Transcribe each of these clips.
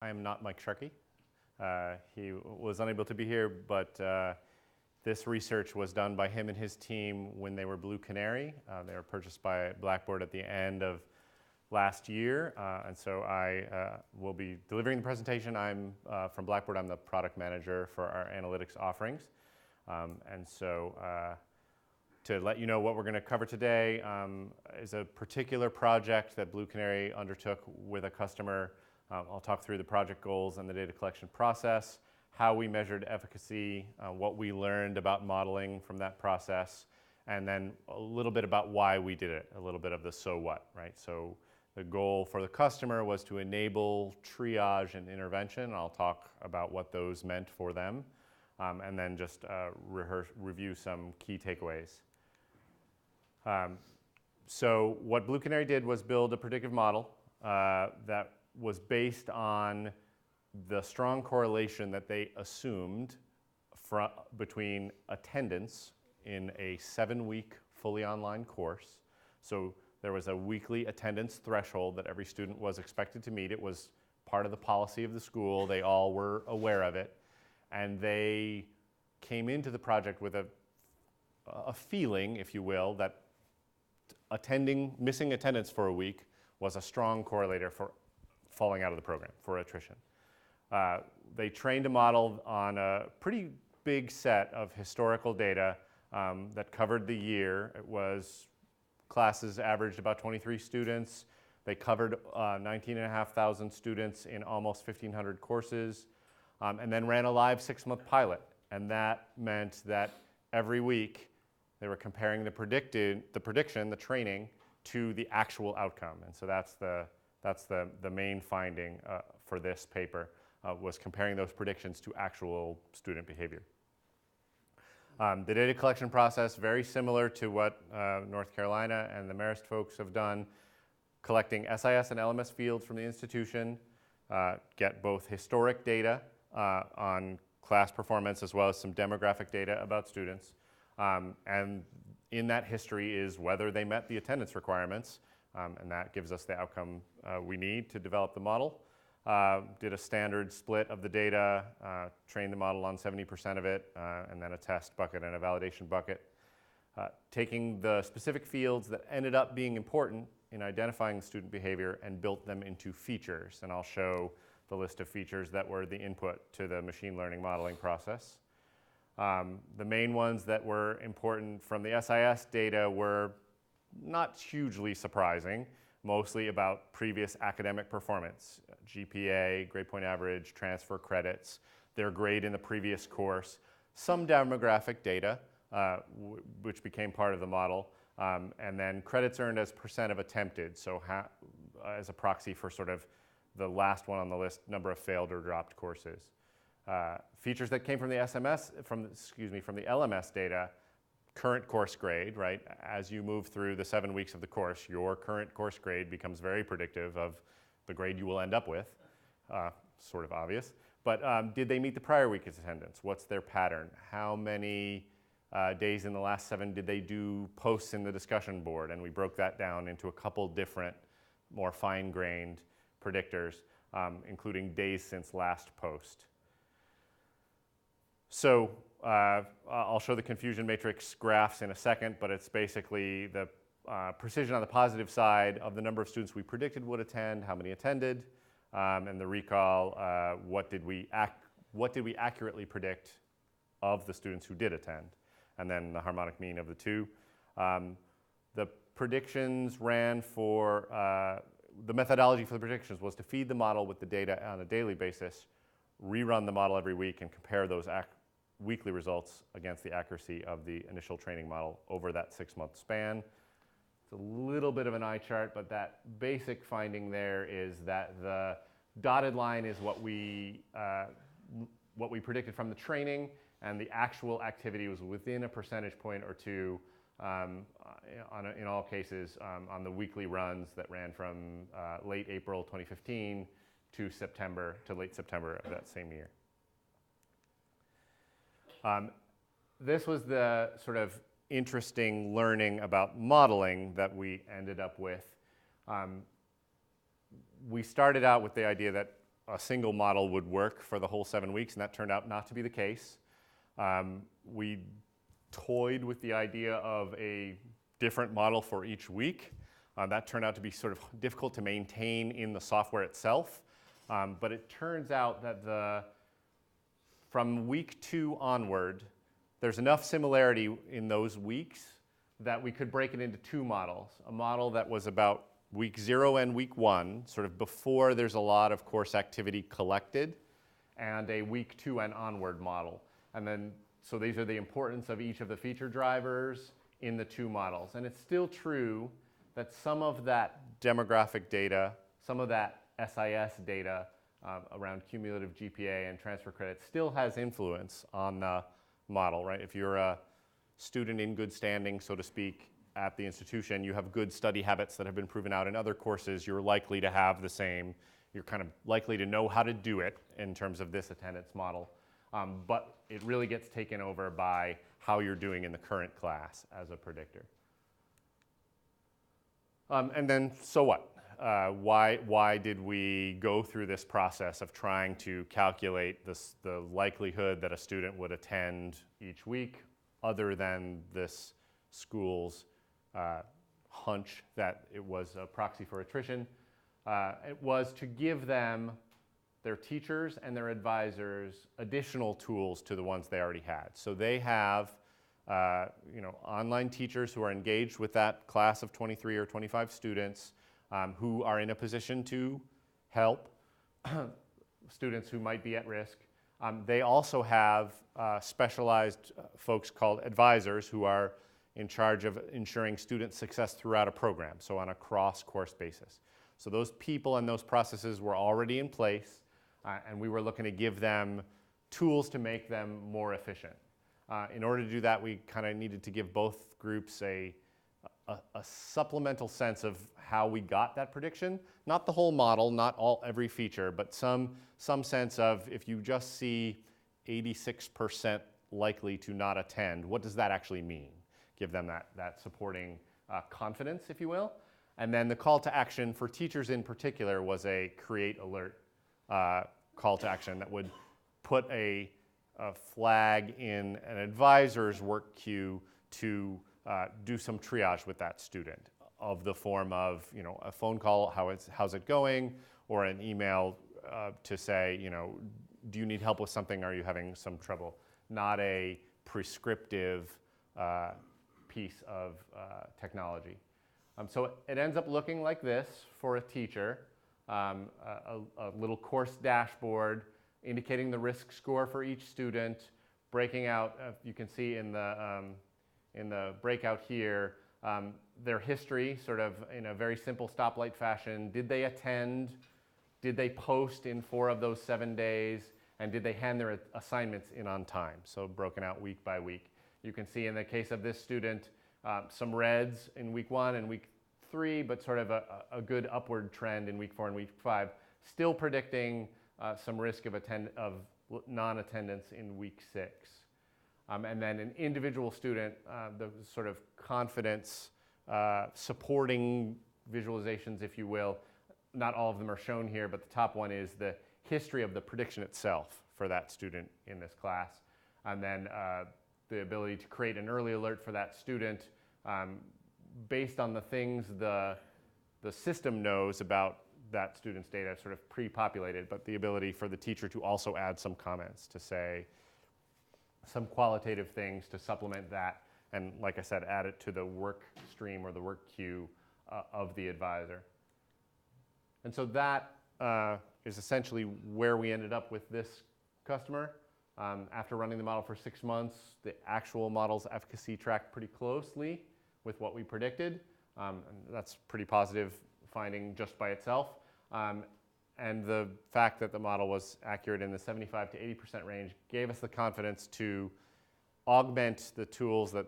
I am not Mike Sharkey. He was unable to be here, but this research was done by him and his team when they were Blue Canary. They were purchased by Blackboard at the end of last year, and so I will be delivering the presentation. I'm from Blackboard. I'm the product manager for our analytics offerings, and so to let you know what we're going to cover today is a particular project that Blue Canary undertook with a customer. I'll talk through the project goals and the data collection process, how we measured efficacy, what we learned about modeling from that process, and then a little bit about why we did it, a little bit of the so what, right? So the goal for the customer was to enable triage and intervention. I'll talk about what those meant for them, and then just review some key takeaways. So what Blue Canary did was build a predictive model that was based on the strong correlation that they assumed between attendance in a 7-week fully online course. So there was a weekly attendance threshold that every student was expected to meet. It was part of the policy of the school. They all were aware of it. And they came into the project with a feeling, if you will, that missing attendance for a week was a strong correlator for falling out of the program, for attrition. They trained a model on a pretty big set of historical data that covered the year. It was classes averaged about 23 students. They covered 19,500 students in almost 1,500 courses, and then ran a live 6-month pilot. And that meant that every week they were comparing the prediction, the training, to the actual outcome. And so that's the main finding for this paper, was comparing those predictions to actual student behavior. The data collection process, very similar to what North Carolina and the Marist folks have done, collecting SIS and LMS fields from the institution, get both historic data on class performance as well as some demographic data about students. And in that history is whether they met the attendance requirements, and that gives us the outcome we need to develop the model. Did a standard split of the data, trained the model on 70% of it, and then a test bucket and a validation bucket. Taking the specific fields that ended up being important in identifying student behavior and built them into features. And I'll show the list of features that were the input to the machine learning modeling process. The main ones that were important from the SIS data were not hugely surprising, mostly about previous academic performance, GPA, grade point average, transfer credits, their grade in the previous course, some demographic data, which became part of the model, and then credits earned as % of attempted, so as a proxy for sort of the last one on the list, number of failed or dropped courses. Features that came from the from the LMS data, current course grade, right? As you move through the 7 weeks of the course, your current course grade becomes very predictive of the grade you will end up with, sort of obvious. But did they meet the prior week's attendance? What's their pattern? How many days in the last 7 did they do posts in the discussion board? And we broke that down into a couple different, more fine-grained predictors, including days since last post. So I'll show the confusion matrix graphs in a second, but it's basically the precision on the positive side of the number of students we predicted would attend, how many attended, and the recall, what did we accurately predict of the students who did attend, and then the harmonic mean of the two. The predictions ran for, the methodology for the predictions was to feed the model with the data on a daily basis, rerun the model every week, and compare those weekly results against the accuracy of the initial training model over that 6-month span. It's a little bit of an eye chart, but that basic finding there is that the dotted line is what we predicted from the training, and the actual activity was within a percentage point or two in all cases on the weekly runs that ran from late April 2015 to late September of that same year. This was the sort of interesting learning about modeling that we ended up with. We started out with the idea that a single model would work for the whole 7 weeks, and that turned out not to be the case. We toyed with the idea of a different model for each week. That turned out to be sort of difficult to maintain in the software itself. But it turns out that from week 2 onward, there's enough similarity in those weeks that we could break it into 2 models. A model that was about week 0 and week 1, sort of before there's a lot of course activity collected, and a week 2 and onward model. And then, so these are the importance of each of the feature drivers in the 2 models. And it's still true that some of that demographic data, some of that SIS data around cumulative GPA and transfer credit still has influence on the model, right? If you're a student in good standing, so to speak, at the institution, you have good study habits that have been proven out in other courses, you're likely to have the same, you're kind of likely to know how to do it in terms of this attendance model. But it really gets taken over by how you're doing in the current class as a predictor. And then, so what? Why did we go through this process of trying to calculate the likelihood that a student would attend each week, other than this school's hunch that it was a proxy for attrition? It was to give them, their teachers and their advisors, additional tools to the ones they already had. So they have online teachers who are engaged with that class of 23 or 25 students who are in a position to help students who might be at risk. They also have specialized folks called advisors who are in charge of ensuring student success throughout a program, so on a cross-course basis. So those people and those processes were already in place, and we were looking to give them tools to make them more efficient. In order to do that, we kind of needed to give both groups a supplemental sense of how we got that prediction. Not the whole model, not every feature, but some sense of, if you just see 86% likely to not attend, what does that actually mean? Give them that supporting confidence, if you will. And then the call to action for teachers in particular was a create alert call to action that would put a flag in an advisor's work queue to do some triage with that student, of the form of, a phone call, how's it going, or an email to say, do you need help with something? Are you having some trouble? Not a prescriptive piece of technology. So it ends up looking like this for a teacher, a little course dashboard indicating the risk score for each student, breaking out, you can see in the breakout here, their history, sort of in a very simple stoplight fashion. Did they attend? Did they post in 4 of those 7 days? And did they hand their assignments in on time? So broken out week by week. You can see in the case of this student, some reds in week 1 and week 3, but sort of a good upward trend in week 4 and week 5, still predicting some risk of non-attendance in week 6. And then an individual student, the sort of confidence supporting visualizations, if you will. Not all of them are shown here, but the top one is the history of the prediction itself for that student in this class. And then the ability to create an early alert for that student based on the things the system knows about that student's data, sort of pre-populated, but the ability for the teacher to also add some comments to say some qualitative things to supplement that, and like I said, add it to the work stream or the work queue of the advisor. And so that is essentially where we ended up with this customer. After running the model for 6 months, the actual model's efficacy tracked pretty closely with what we predicted. And that's pretty positive finding just by itself. And the fact that the model was accurate in the 75 to 80% range gave us the confidence to augment the tools that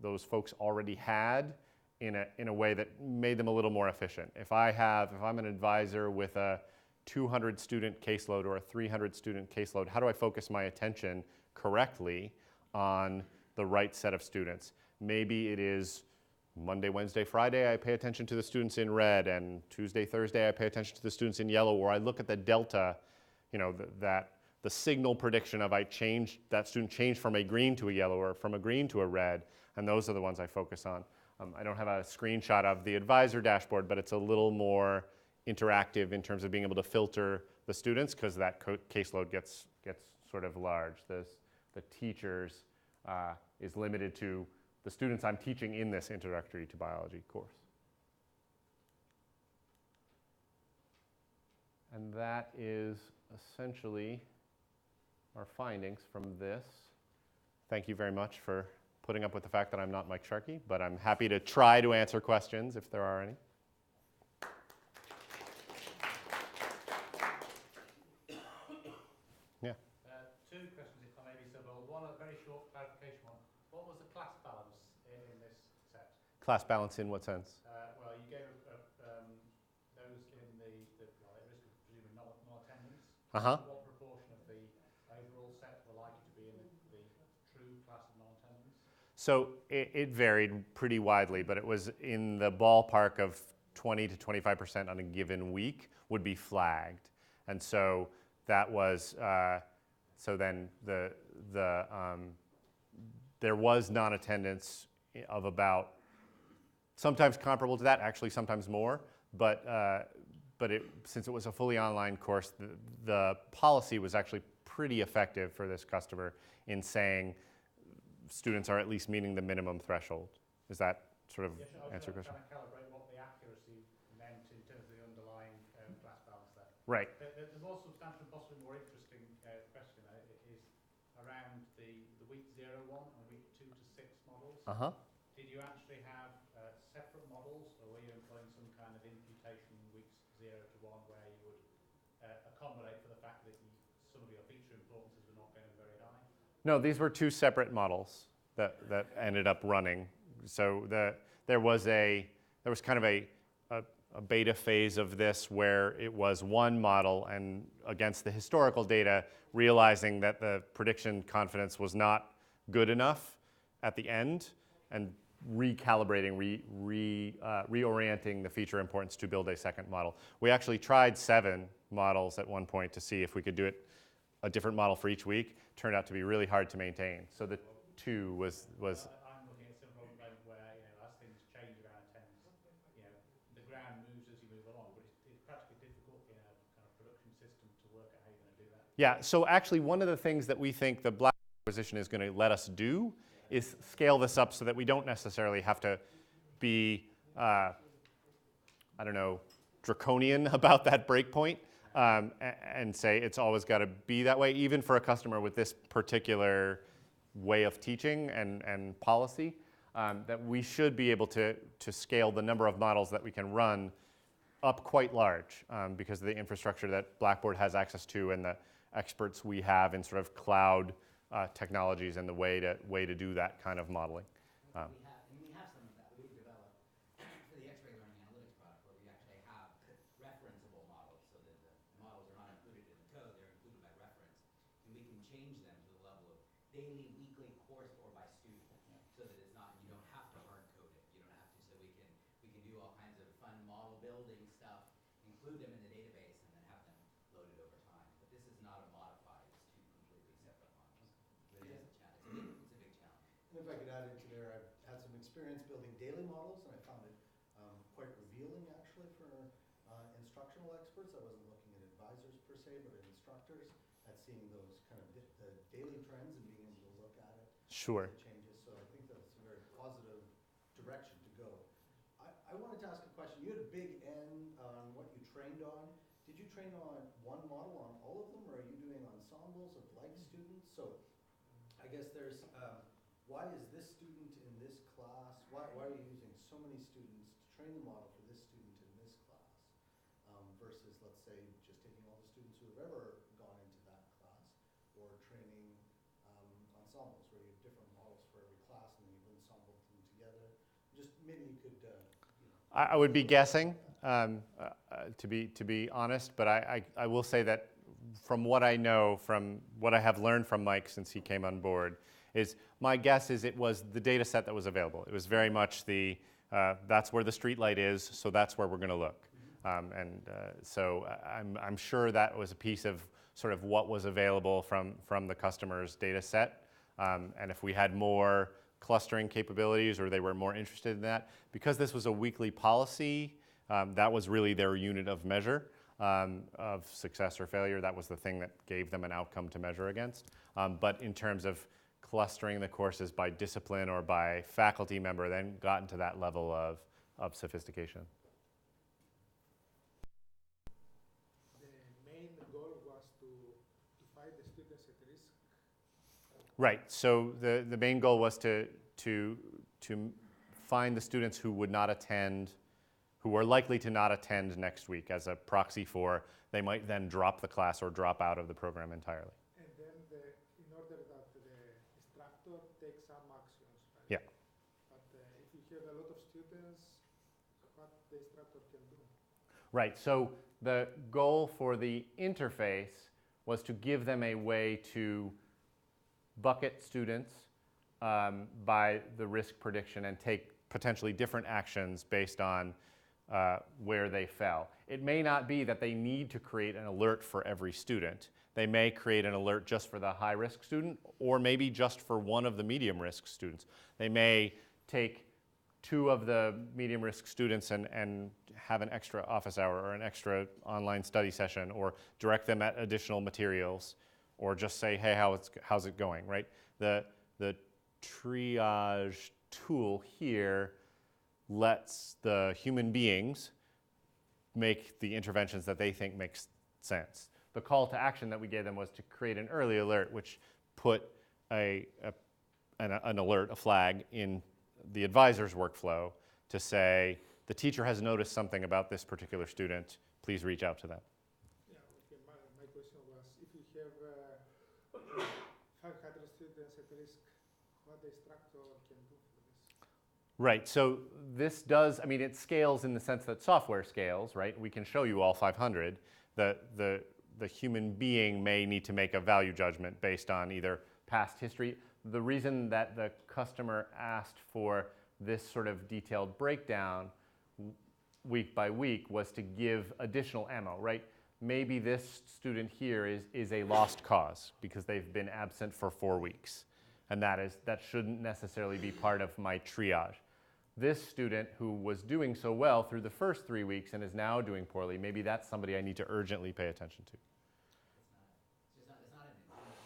those folks already had in a way that made them a little more efficient. If I'm an advisor with a 200 student caseload or a 300 student caseload, how do I focus my attention correctly on the right set of students? Maybe it is Monday, Wednesday, Friday, I pay attention to the students in red, and Tuesday, Thursday, I pay attention to the students in yellow, or I look at the delta that the signal prediction of that student changed from a green to a yellow or from a green to a red, and those are the ones I focus on. I don't have a screenshot of the advisor dashboard, but it's a little more interactive in terms of being able to filter the students because that caseload gets sort of large. The teachers is limited to the students I'm teaching in this introductory to biology course. And that is essentially our findings from this. Thank you very much for putting up with the fact that I'm not Mike Sharkey, but I'm happy to try to answer questions if there are any. Yeah. Two questions, if I may be so bold. One, a very short clarification one. What was the class balance in this set? Class balance in what sense? Well, you gave those in the at risk of presumably non-attendance. Uh-huh. What proportion of the overall set were likely to be in the true class of non-attendance? So it varied pretty widely, but it was in the ballpark of 20 to 25% on a given week would be flagged. And so that was, so then there was non-attendance of about, sometimes comparable to that, actually sometimes more, but since it was a fully online course, the policy was actually pretty effective for this customer in saying students are at least meeting the minimum threshold. Does that sort of answer your question? Trying to calibrate what the accuracy meant in terms of the underlying class balance there. Right. The more substantial, possibly more interesting question is around the week 0, 1 and week 2 to 6 models. Uh-huh. Did you actually have separate models, or were you employing some kind of imputation weeks 0 to 1 where you would accommodate for the fact that some of your feature importances were not going very high? No, these were two separate models that ended up running. So there was kind of a beta phase of this where it was one model, and against the historical data, realizing that the prediction confidence was not good enough at the end, and recalibrating, reorienting the feature importance to build a second model. We actually tried 7 models at one point to see if we could do it a different model for each week. Turned out to be really hard to maintain. So the 2 was. I'm looking at a similar moment where as things change around attendance, the ground moves as you move along, but it's practically difficult in a kind of production system to work out how you're going to do that. Yeah. So actually, one of the things that we think the Black acquisition is going to let us do is scale this up so that we don't necessarily have to be, draconian about that breakpoint. And say it's always got to be that way, even for a customer with this particular way of teaching and policy, that we should be able to scale the number of models that we can run up quite large because of the infrastructure that Blackboard has access to and the experts we have in sort of cloud technologies and the way to do that kind of modeling. We have some of that. We've developed for the X-ray learning analytics product where we actually have referenceable models so that the models are not included in the code, they're included by reference. And we can change them to the level of daily, weekly, course, or by student so that it's not, you don't have to hard code it. You don't have to, so we can do all kinds of fun model building stuff, include them in the database, and then have them loaded over time. But this is not a modified, it's 2 completely separate models. But it is a challenge. It's a big challenge. And if I could add into there, I've had some experience building daily models, and I found it quite revealing actually for instructional experts. I wasn't looking at advisors per se, but at instructors, at seeing those kind of the daily trends and being able to look at it. Sure. The changes. So I think that's a very positive direction to go. I wanted to ask a question. You had a big N on what you trained on. Did you train on one model on all of them, or are you doing ensembles of like students? So I guess there's, why is this student in this class, why are you using so many students to train the model for this student in this class versus, let's say, just taking all the students who have ever gone into that class, or training ensembles where you have different models for every class and then you've ensembled them together? Just maybe you could, I would be guessing, to be honest, but I will say that from what I know, from what I have learned from Mike since he came on board, is my guess is it was the data set that was available. It was very much that's where the street light is, so that's where we're going to look. So I'm sure that was a piece of sort of what was available from the customer's data set. And if we had more clustering capabilities or they were more interested in that, because this was a weekly policy, that was really their unit of measure of success or failure. That was the thing that gave them an outcome to measure against. But in terms of clustering the courses by discipline or by faculty member, then got into that level of sophistication. The main goal was to find the students at risk. Right. So the main goal was to find the students who would not attend, who are likely to not attend next week as a proxy for they might then drop the class or drop out of the program entirely. And then in order that the instructor takes some actions, right? Yeah. But if you have a lot of students, what the instructor can do? Right. So the goal for the interface was to give them a way to bucket students by the risk prediction and take potentially different actions based on where they fell. It may not be that they need to create an alert for every student. They may create an alert just for the high-risk student or maybe just for one of the medium-risk students. They may take 2 of the medium-risk students and have an extra office hour or an extra online study session or direct them at additional materials or just say, hey, how's it going, right? The triage tool here lets the human beings make the interventions that they think makes sense. The call to action that we gave them was to create an early alert, which put an alert, a flag, in the advisor's workflow to say, the teacher has noticed something about this particular student, please reach out to them. Yeah, okay. My question was, if you have 500 students at risk, what the instructor can do for this? Right, so this does, I mean, it scales in the sense that software scales, right? We can show you all 500. The human being may need to make a value judgment based on either past history. The reason that the customer asked for this sort of detailed breakdown week by week was to give additional ammo, right? Maybe this student here is a lost cause because they've been absent for 4 weeks. And that shouldn't necessarily be part of my triage. This student who was doing so well through the first 3 weeks and is now doing poorly, maybe that's somebody I need to urgently pay attention to. It's not an intuitive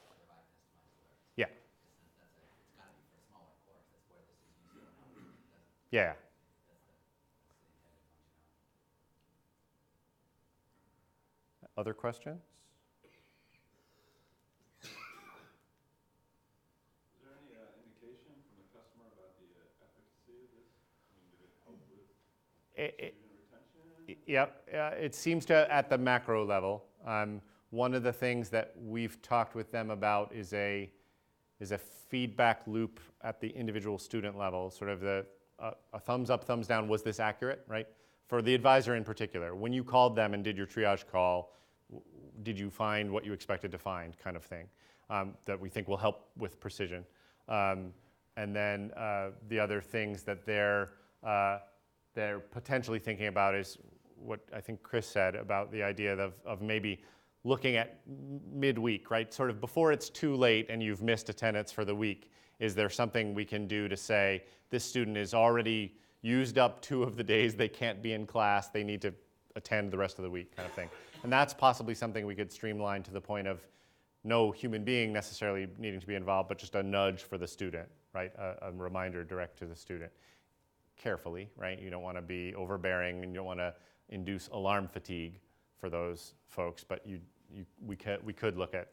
provide customized alerts. Yeah. It's got to be for a smaller course. That's where this is useful now. Yeah. That's the intended functionality. Other questions? Is there any indication from the customer about the efficacy of this? I mean, did it help with student retention? Yep, it seems to at the macro level. One of the things that we've talked with them about is a feedback loop at the individual student level, sort of a thumbs up, thumbs down, was this accurate, right? For the advisor in particular, when you called them and did your triage call, did you find what you expected to find, kind of thing, that we think will help with precision. And then the other things that they're potentially thinking about is what I think Chris said about the idea of maybe looking at midweek, right? Sort of before it's too late and you've missed attendance for the week, is there something we can do to say, this student is already used up 2 of the days they can't be in class, they need to attend the rest of the week, kind of thing. And that's possibly something we could streamline to the point of no human being necessarily needing to be involved, but just a nudge for the student, right? A reminder direct to the student. Carefully, right? You don't want to be overbearing and you don't want to induce alarm fatigue for those folks, but we could look at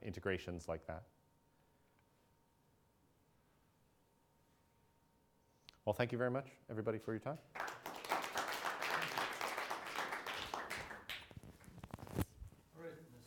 integrations like that. Well, thank you very much, everybody, for your time.